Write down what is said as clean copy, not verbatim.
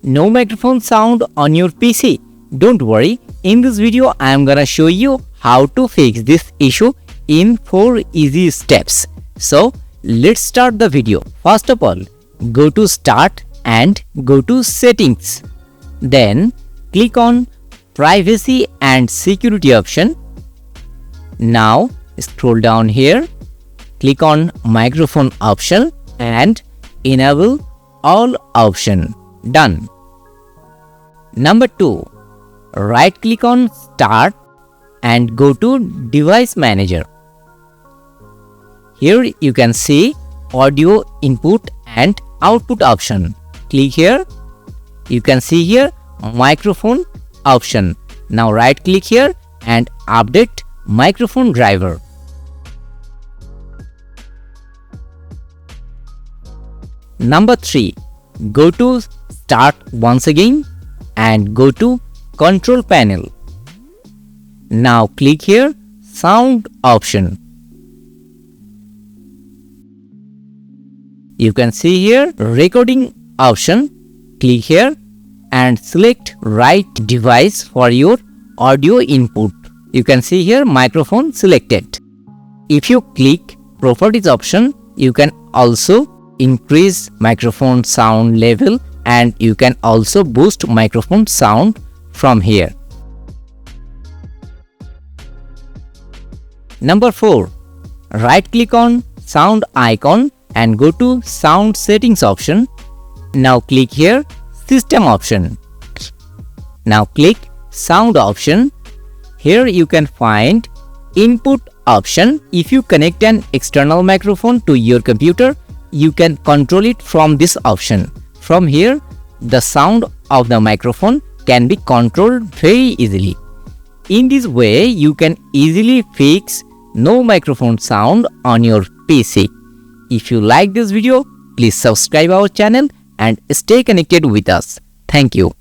no microphone sound on your PC? Don't worry, in this video I am gonna show you how to fix this issue in 4 easy steps. So let's start the video. First of all, go to Start and go to Settings. Then click on Privacy and Security option. Now scroll down here, click on Microphone option and enable all option. Done. Number 2, right click on Start and go to Device Manager. Here you can see audio input and output option. Click here. You can see here microphone option. Now right click here and update microphone driver. Number 3, go to Start once again and go to Control Panel. Now click here Sound option. You can see here Recording option. Click here and select right device for your audio input. You can see here microphone selected. If you click Properties option, you can also increase microphone sound level and you can also boost microphone sound from here. Number 4, right click on sound icon and go to Sound Settings option. Now click here System option. Now click Sound option. Here you can find Input option. If you connect an external microphone to your computer, you can control it from this option. From here, the sound of the microphone can be controlled very easily. In this way, you can easily fix no microphone sound on your PC. If you like this video, please subscribe our channel and stay connected with us. Thank you.